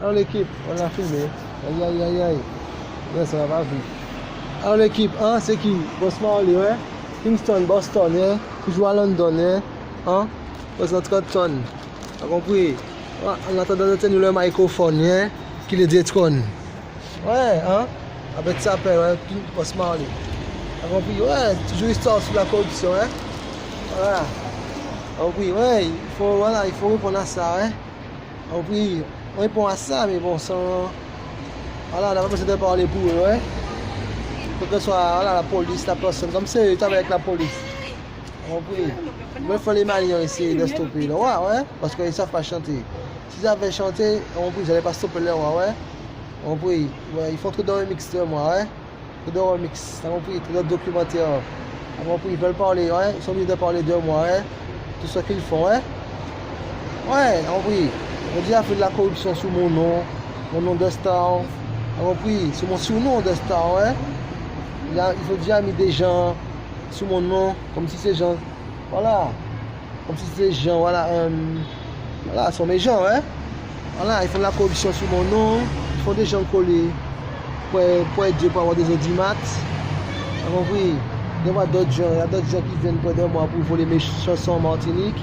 Alors l'équipe, on a filmé. Aïe aïe aïe aïe. Ouais, ça va pas vite. Alors l'équipe, hein, c'est qui? Boss Marley, ouais. Kingston, Boston, yeah. Toujours à London, yeah. Hein? Boss notre tonne. T'as compris? Ouais, on attend de tenir le microphone, yeah. Qui le détrône. Ouais, hein? Avec ça, ouais, Boss Marley. T'as compris? Ouais, toujours histoire sur la corruption, hein? Voilà. T'as compris? Ouais, il faut répondre à ça, hein? T'as compris? On répond à ça, mais bon, sans. Voilà, on n'a pas besoin de parler pour eux, ouais. Faut que ce soit voilà, la police, la personne, comme ça, tu avec la police. On prie. Il faut les Maliens essayer de stopper le roi, ouais, parce qu'ils ne savent pas chanter. S'ils avaient chanté, on prie, ils n'allaient pas stopper le roi, ouais. On prie, ouais, ils font trop de remix de moi, ouais. Trop de remix, on prie, trop de documentaires. On prie, ils veulent parler, ouais, ils sont obligés de parler de moi, ouais. Tout ce qu'ils font, ouais. Ouais, on prie. On dit, il a fait de la corruption sous mon nom de star. On prie, sur mon surnom de star, ouais. Il faut déjà mis des gens sous mon nom, comme si ces gens, voilà, comme si ces gens, voilà, voilà, sont mes gens, hein. Voilà, ils font de la corruption sous mon nom, ils font des gens collés pour aider, pour avoir des audimats. Vous compris? Il y a d'autres gens qui viennent près de moi pour voler mes chansons en Martinique,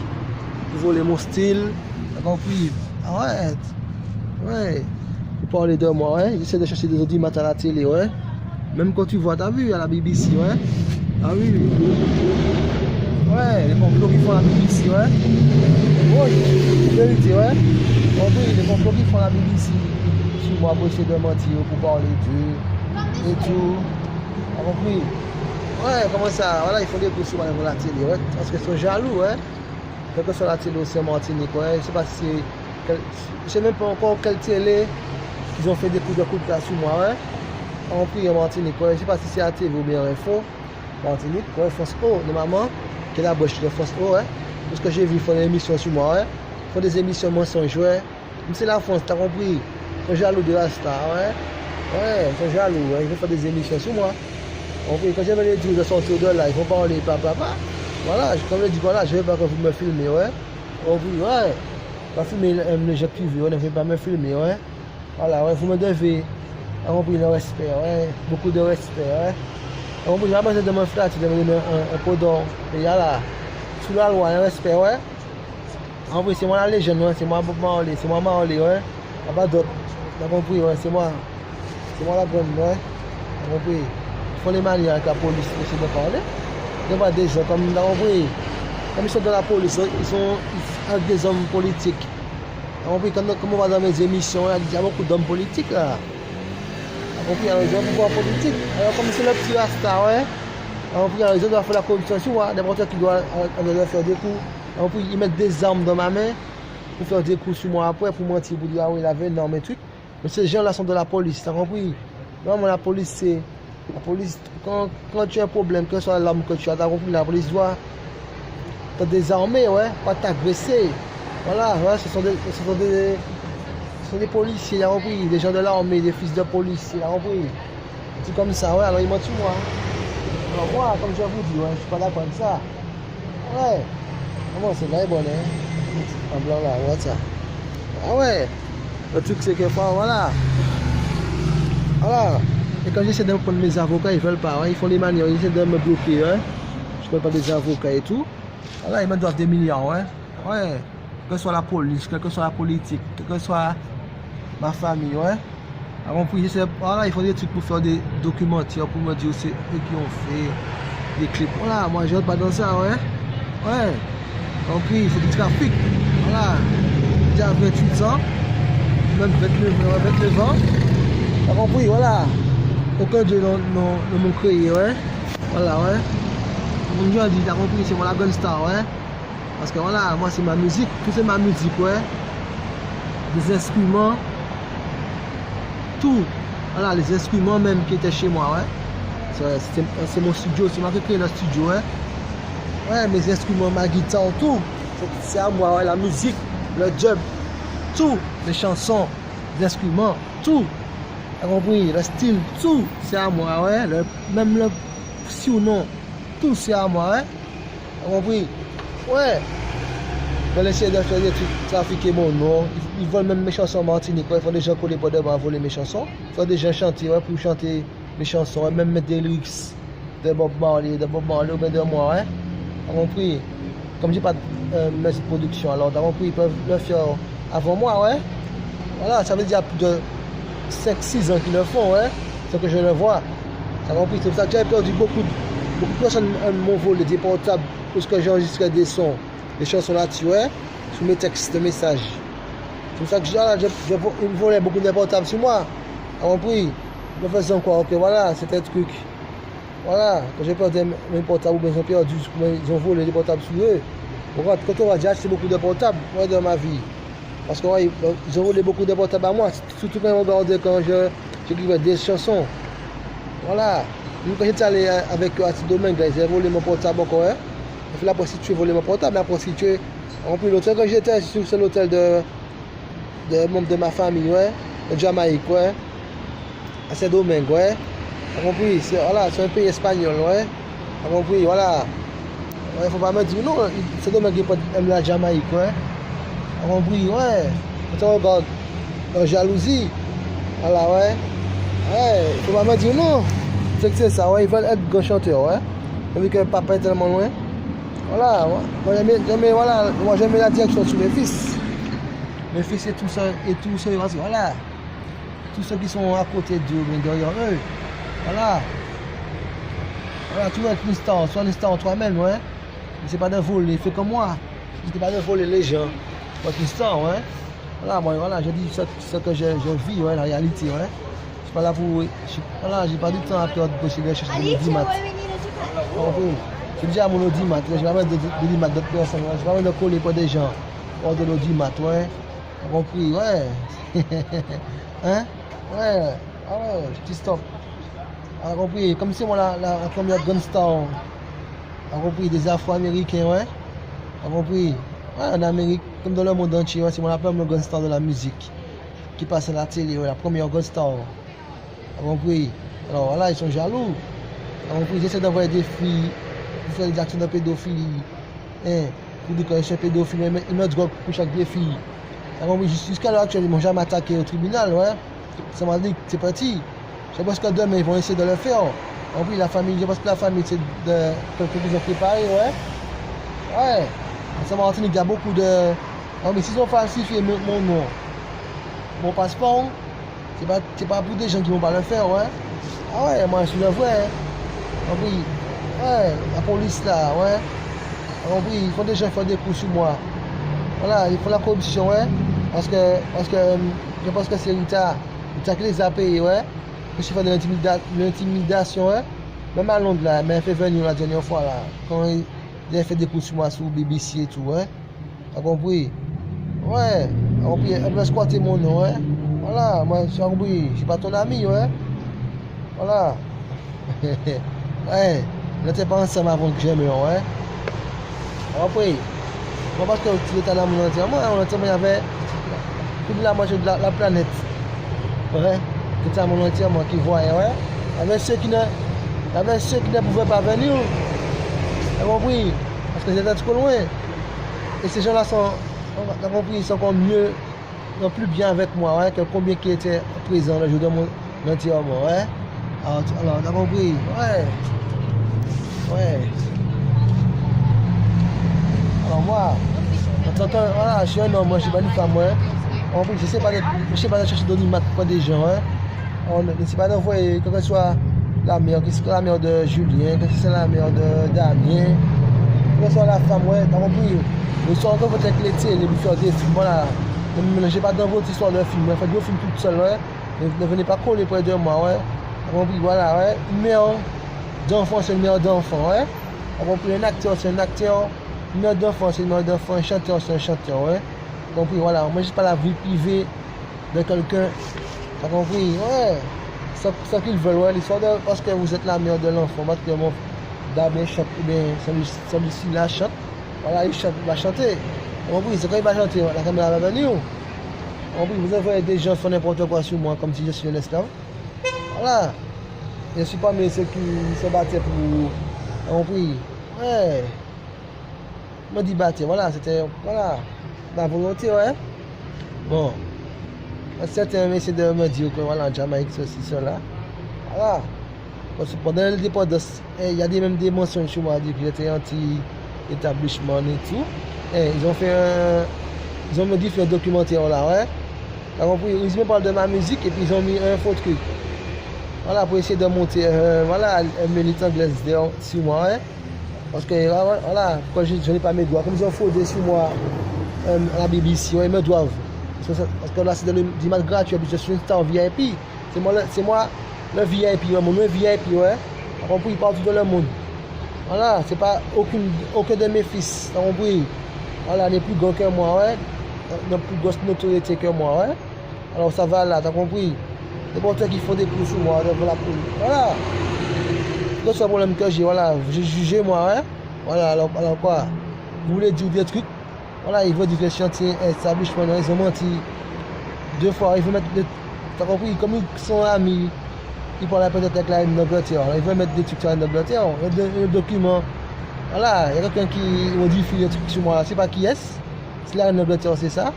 pour voler mon style. Vous compris? Arrête. Ouais. Pour parler de moi, ouais. Ils essaient de chercher des audimats à la télé, ouais. Même quand tu vois, t'as vu à la BBC, ouais. Ah oui. Ouais, les complots qui font la BBC, ouais. Oui, vérité, ouais. Oh oui, les complots qui font la BBC sur moi pour essayer de mentir, pour parler d'eux et tout. T'as compris? Ouais, comment ça? Voilà, ils font des coups sur moi pour la télé, ouais. Parce qu'ils sont jaloux, ouais. Quelle que soit la télé aussi en Martinique, ouais. Je sais pas si c'est. Je sais même pas encore quelle télé qu'ils ont fait des coups de là sur moi, ouais. En prix en Martinique, je ne sais pas si c'est à TV ou bien Info, Martinique, France O, normalement, qui est la bouche de France O, ouais. Parce que j'ai vu, ils font des émissions sur moi, ouais. Ils font des émissions mensonges, ouais. Même c'est la France, t'as compris. Ils sont jaloux de la star, ouais. Ouais, ils sont jaloux, ouais. Ils vont faire des émissions sur moi. Quand j'avais les dire de sortir de là, ils vont parler, papa. Voilà, comme je dis, voilà, je ne veux pas que vous me filmez, ouais. Oui, ouais. Pas filmer les gens privés, on ne veut pas me filmer, ouais. Voilà, ouais, vous me devez. On a compris le respect, ouais. Beaucoup de respect, ouais. On a compris, j'ai besoin de me flatter, de me donner un pot d'or. Et là, sous la loi, le respect, ouais. On a compris, c'est moi la légende, ouais. C'est moi Bob Marley, c'est moi Marley, ouais. Il n'y a pas d'autre. On a compris, ouais, c'est moi. C'est moi la grande, ouais. On a compris. Ils font les manières avec la police, pour essayer de parler. Il y a des gens comme, on a compris. Comme ils sont dans la police, ils sont avec des hommes politiques. On a compris, comme on va dans mes émissions, il y a beaucoup d'hommes politiques, là. Il y a des gens pouvoir politique. Alors, comme c'est le petit Rasta, ouais. Il y a des gens qui doivent faire la corruption sur moi. N'importe qui doit faire des coups. Ils mettent des armes dans ma main pour faire des coups sur moi après, pour mentir, pour dire, ah oui, il avait énorme et tout. Mais ces gens-là sont de la police, t'as compris? Normalement, la police, c'est. La police, quand tu as un problème, que ce soit l'arme que tu as, t'as compris? La police doit te désarmer, ouais, pas t'agresser. Voilà, ouais, ce sont des policiers, il a compris, des gens de l'armée, des fils de policiers, il a compris. C'est comme ça, ouais, alors ils mentent sur moi. Alors moi, comme je vous dis, ouais, je suis pas d'accord avec ça. Ouais. Comment c'est là, bon, hein? En blanc là, ouais, ça. Ah ouais. Le truc c'est que, voilà. Voilà. Et quand j'essaie de prendre mes avocats, ils veulent pas, ouais, ils font les manières, ils essaient de me bloquer, hein. Je ne peux pas des avocats et tout. Voilà, ils me doivent des milliards, ouais. Ouais. Que ce soit la police, que ce soit la politique, que ce soit ma famille, ouais. Alors, voilà, ils font des trucs pour faire des documentaires, pour me dire c'est eux qui ont fait des clips. Voilà, moi je ne rentre pas dans ça, ouais. Ouais. Donc c'est du trafic. Voilà. J'ai 28 ans, même 29 ans. T'as compris, voilà. Aucun Dieu ne m'a créé, ouais. Voilà, ouais. Mon Dieu a dit, t'as compris, c'est moi la gun star, ouais. Parce que voilà, moi c'est ma musique, tout c'est ma musique, ouais. Des instruments, tout. Voilà, les instruments même qui étaient chez moi, ouais. C'est mon studio, c'est moi qui ai créé le studio, ouais. Ouais, mes instruments, ma guitare, tout. C'est à moi, ouais, la musique, le job, tout. Les chansons, les instruments, tout. T'as compris, le style, tout, c'est à moi, ouais. Même le surnom, tout c'est à moi, ouais. T'as compris? Ouais. Ils veulent essayer de faire des trucs, trafiquer mon nom. Ils veulent même mes chansons Martinique. Ils font des gens coller pour devant voler mes chansons. Ils font des gens chanter pour chanter mes chansons. Même mettre des lyrics de Bob Marley ou bien de moi. Hein. T'as compris? Comme j'ai pas de maison de production, alors t'as compris, ils peuvent le faire avant moi. Ouais. Voilà, ça veut dire plus de 5-6 ans qu'ils le font. Ouais. C'est que je le vois. T'as compris? C'est pour ça que j'ai perdu beaucoup de personnes m'ont volé des portables parce que j'ai enregistré des sons. Les chansons là-dessus, ouais, sur mes textes de messages. C'est pour ça que ils me volaient beaucoup de portables sur moi. À mon prix, je me faisais quoi, ok, voilà, c'était un truc. Voilà, quand j'ai perdu mes portables, ou bien ils ont perdu, ils ont volé des portables sur eux. Quand on va j'ai acheté beaucoup de portables ouais, dans ma vie. Parce qu'ils ouais, ont volé beaucoup de portables à moi, surtout quand ils regardé quand j'écrivais des chansons. Voilà. Quand j'étais allé avec eux à ce domaine, ils ont volé mon portable encore. Hein. J'ai fait la prostituée, voler mon portable, la prostituée. En plus, l'hôtel que j'étais, c'est l'hôtel de membres de ma famille, ouais, de Jamaïque, ouais, à Saint-Domingue, ouais. T'as compris? Voilà, c'est un pays espagnol, ouais. T'as compris? Voilà. Il ne faut pas me dire non, Saint-Domingue n'est pas la Jamaïque, ouais. T'as compris? Ouais. Quand on regarde la jalousie, voilà, ouais. Ouais, il ne faut pas me dire non. C'est que c'est ça, ouais, ils veulent être grands chanteurs, ouais. Vu que papa est tellement loin. Voilà, moi j'aime la direction sur mes fils. Mes fils et tout ça, voilà. Tous ceux qui sont à côté d'eux, mais derrière eux. Voilà. Voilà, tu vois, soit l'instant toi-même, ouais. Mais c'est pas de voler, fais comme moi. C'est pas de voler les gens. Moi, l'instant, ouais. Voilà, moi, voilà, je dis ce que je vis, ouais, la réalité, ouais. Je suis pas là pour. Voilà, j'ai pas du temps à perdre pour chercher des audimat. J'ai déjà mon audimat, je vais pas mettre de l'audimat d'autres personnes, je vais pas mettre de coller pour des gens. Hors de l'audimat, ouais. T'as compris, ouais. Hein? Ouais. Ah ouais, je dis stop. T'as compris, comme c'est moi la première grande star. T'as compris, des Afro-Américains, ouais. T'as compris? Ouais, en Amérique, comme dans le monde entier, ouais, c'est moi la première grande star de la musique. Qui passe à la télé, ouais, la première grande star. T'as compris? Alors voilà, ils sont jaloux. T'as compris? J'essaie d'envoyer des filles pour faire des actions de pédophilie. Hein? Pour dire que je suis pédophile, ils me droguent pour chaque des filles. T'as compris? Jusqu'à l'heure actuelle, ils m'ont jamais attaqué au tribunal, ouais. Ça m'a dit que c'est parti. Je pense que demain, ils vont essayer de le faire. En plus, la famille, je pense que la famille, c'est de quelque chose de préparé, ouais. Ouais. Ça m'a entendu qu'il y a beaucoup de. Non, mais s'ils ont falsifié mon nom, mon passeport, c'est pas pour des gens qui vont pas le faire, ouais. Ah ouais, moi, je suis le vrai. Hein. Oui. Ouais, la police là, ouais. Alors oui, il faut des gens faire des coups sur moi. Voilà, il faut la corruption, ouais. Parce que je pense que c'est l'État qui les a payés, ouais. Je suis fait de l'intimidation, ouais. Même à Londres, là, mais elle fait venir la dernière fois, là. Quand il a fait des coups sur moi sur BBC et tout, ouais. T'as compris? Ouais. T'as compris? Elle veut squatter mon nom, ouais. Voilà, moi, j'ai compris. Je suis pas ton ami, ouais. Voilà. Ouais. On n'était pas ensemble avant que j'aime, ouais. Après, moi parce que tu étais là mon entièrement, il y avait toute la moitié de la planète. Ouais. Tout ça mon entièrement qui voyait, ouais. Il y avait ceux qui ne pouvaient pas venir. Tu as compris? Parce que j'étais trop loin. Et ces gens-là sont, tu as compris, ils sont encore mieux, non plus bien avec moi, ouais, que combien qui étaient présents le jour de mon entièrement, ouais. Alors, tu as compris? Ouais. Ouais. Alors moi, en tant que, voilà, je suis un homme, moi, je ne suis pas une femme, ouais. En plus, je ne sais pas de chercher d'animat pour des gens, hein. On ne sait pas d'envoyer, que ce soit la mère, que ce soit la mère de Julien, que ce soit la mère de Damien, que ce soit la femme, ouais, t'as compris. Ils sont encore peut-être les télés, les faire des films, voilà. Ne mélangez pas dans votre histoire de film, faites vos films tout seul, ouais. Ne venez pas coller près de moi, ouais. T'as compris, voilà, ouais. Une mère d'enfant, c'est une mère d'enfant, ouais. T'as compris, un acteur, c'est un acteur. Une mère d'enfant, c'est une mère d'enfant, un chanteur, c'est un chanteur, ouais. T'as compris, voilà, moi je pas la vie privée de quelqu'un. T'as compris, ouais. Ça qu'ils veulent, ouais, l'histoire de. Parce que vous êtes la mère de l'enfant, parce que mon Damien chante, ou bien celui-ci là chante. Voilà, il va chanter. T'as compris, c'est quand il va chanter, la caméra va venir. T'as compris, vous avez des gens qui font n'importe quoi sur moi, comme si je suis un esclave. Voilà. Je ne suis pas mais ceux qui se battaient pour. T'as compris, ouais. me dit battre, voilà, c'était, voilà, la volonté, ouais. Bon, certains essaient de me dire que, voilà, en Jamaïque, ceci, cela, voilà. Parce que pendant l'indépendance, il y a même des mentions sur moi, dire que j'étais anti-établissement et tout. Et ils ont fait ils ont me dit faire un documentaire là, ouais. Ils me parlent de ma musique et puis ils ont mis un faux truc. Voilà, pour essayer de monter, voilà, un militaire anglaise sur moi, ouais. Parce que, voilà, quand je n'ai pas mes droits, comme ils ont fraudé sur moi à la BBC, ouais, ils me doivent. Parce que là, c'est de l'image gratuit, je suis une star VIP. C'est moi le VIP, mon nom est VIP, ouais. T'as compris, partout dans le monde. Voilà, c'est pas aucun de mes fils, t'as compris. Voilà, n'est plus grand que moi, ouais. N'a plus grosse notoriété que moi, ouais. Alors ça va là, t'as compris. C'est pour toi qui font des coups sur moi, voilà. C'est ce problème que j'ai, voilà. J'ai jugé moi, ouais. Voilà, alors quoi. Vous voulez dire des trucs. Voilà, ils veulent dire que le chantier établissement, ils ont menti 2 fois. Ils veulent mettre des. T'as compris, comme ils sont amis. Ils parlent peut-être avec la reine d'Angleterre. Ils veulent mettre des trucs sur la reine d'Angleterre. Un document. Voilà, il y a quelqu'un qui modifie des trucs sur moi. Je ne sais pas qui est-ce. C'est la reine d'Angleterre, c'est ça.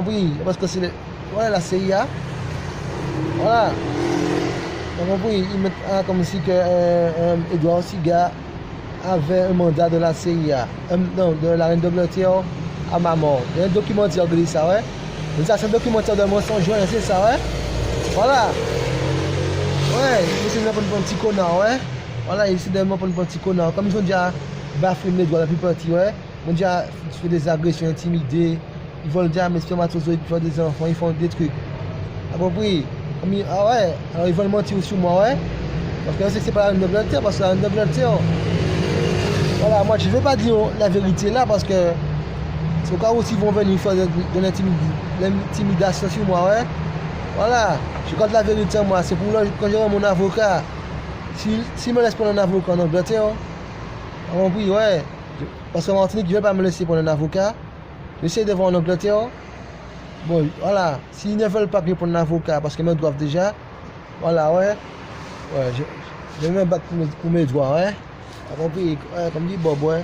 Oui, parce que c'est voilà, la CIA. Voilà. Oui, ils mettent comme si que Edouard Siga avait un mandat de la CIA. Non, de la reine d'Angleterre à ma mort. Il y a un documentaire qui dit ça, ouais. Mais ça, c'est un documentaire de mensonge, c'est ça, ouais. Voilà. Ouais, c'est de un petit connard, ouais. Voilà, ici de un petit connard. Comme ils ont déjà bafoué les droits la plus petits, ouais. Ils ont déjà fait des agressions intimidées. Ils veulent déjà mes spermatozoïdes pour faire des enfants. Ils font des trucs. Ah bon, oui. Ah ouais, alors ils veulent mentir sur moi, ouais. Parce que c'est pas la reine d'Angleterre, parce que la reine d'Angleterre. Voilà, moi je ne vais pas dire la vérité là, parce que c'est au cas où ils vont venir faire de l'intimidation sur moi, ouais. Voilà, je compte la vérité moi, c'est pour quand j'aurai mon avocat. Si me laisse prendre un avocat en Angleterre, oui, ouais. Parce que Martinique, je ne vais pas me laisser prendre un avocat. J'essaie de voir en Angleterre. Bon, voilà. S'ils ne veulent pas que je prenne un avocat, parce qu'ils me doivent déjà. Voilà, ouais. Ouais, je vais me battre pour mes droits, ouais. T'as compris? Ouais, comme dit Bob, ouais.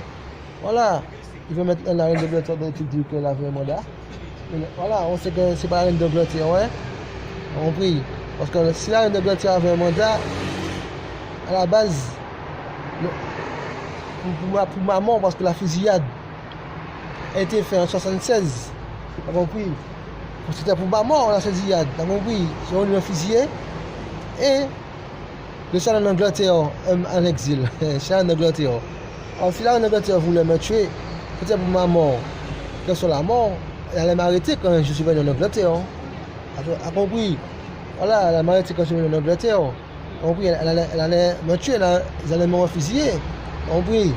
Voilà. Il veut mettre la reine d'Angleterre dans le truc dire qu'elle avait un mandat. Voilà, on sait que c'est pas la reine d'Angleterre, ouais. T'as compris? Parce que si la reine d'Angleterre avait un mandat, à la base, pour maman, parce que la fusillade a été faite en 1976. T'as compris? C'était pour maman, la fusillade. T'as compris? Ils ont eu fusillé. Et le chien en Angleterre en exil. Le chien en Angleterre. Alors, si la reine d'Angleterre voulait me tuer, c'était pour maman. Quand sur la mort, elle allait m'arrêter quand je suis venu en Angleterre. T'as compris? Voilà, elle allait m'arrêter quand je suis venu en Angleterre. Compris, elle allait me tuer, ils allaient me fusiller. Compris.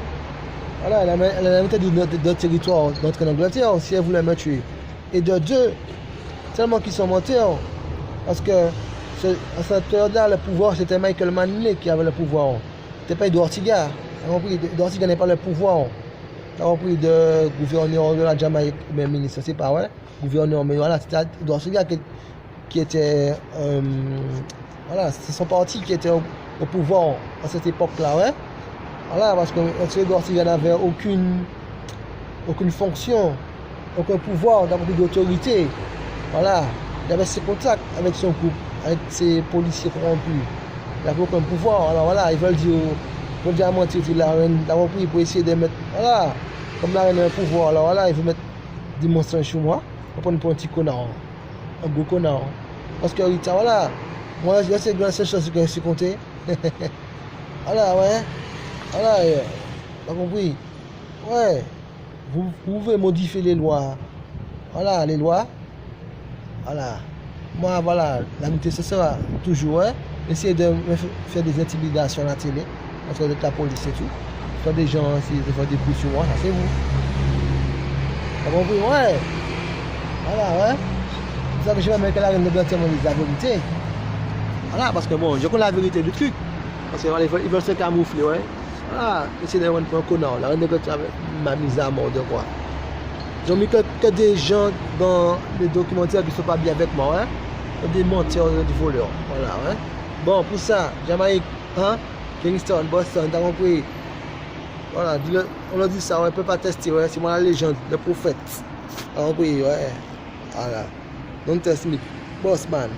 Voilà, elle allait mettre d'autres territoires d'entrer en Angleterre si elle voulait me tuer. Et de deux, tellement qu'ils sont menteurs. Parce que à cette période-là, le pouvoir, c'était Michael Manley qui avait le pouvoir. C'était pas Edouard Siga. Compris, Edouard Siga n'a pas le pouvoir. T'as compris, de gouverneur de la Jamaïque, même ministre, c'est pas vrai. Gouverneur, mais voilà, c'était Edouard Siga qui était. Voilà, c'est son parti qui était au pouvoir à cette époque-là, ouais. Voilà, parce que Edouard Siga n'avait aucune fonction, aucun pouvoir, d'autorité. Voilà, il avait ses contacts avec son groupe, avec ses policiers corrompus. Il n'avait aucun pouvoir. Alors voilà, ils veulent dire mentir sur la reine, d'avoir pris pour essayer de mettre. Voilà, comme la reine a un pouvoir, alors voilà, ils veulent mettre des monstres sur moi. On prend un petit connard, un gros connard. Parce que voilà. Moi, c'est la seule chose que je suis compté. Voilà, ouais. Voilà, t'as compris? Ouais. Vous pouvez modifier les lois. Voilà, les lois. Voilà. Moi, voilà, la vérité, ce sera toujours, ouais. Essayer de faire des intimidations à la télé. Entre la police et tout. Quand des gens essaient de faire des coups sur moi, ça c'est vous. T'as compris? Ouais. Voilà, ouais. C'est ça que je vais mettre la reine d'Angleterre, la vérité. Voilà, parce que bon, je connais la vérité du truc. Parce qu'ils veulent se camoufler, ouais. Voilà, essayer de rendre un connard. La reine d'Angleterre m'a mis à mort de quoi. Ils ont mis que des gens dans les documentaires qui ne sont pas bien avec moi, hein. Des menteurs, des voleurs. Voilà, hein. Bon, pour ça, Jamaïque, hein, Kingston, Boston, t'as compris. Voilà, dis-le on a dit ça, on ne peut pas tester, ouais, c'est moi la légende, le prophète. On prie, ouais. Voilà. Don't test me. Boss man.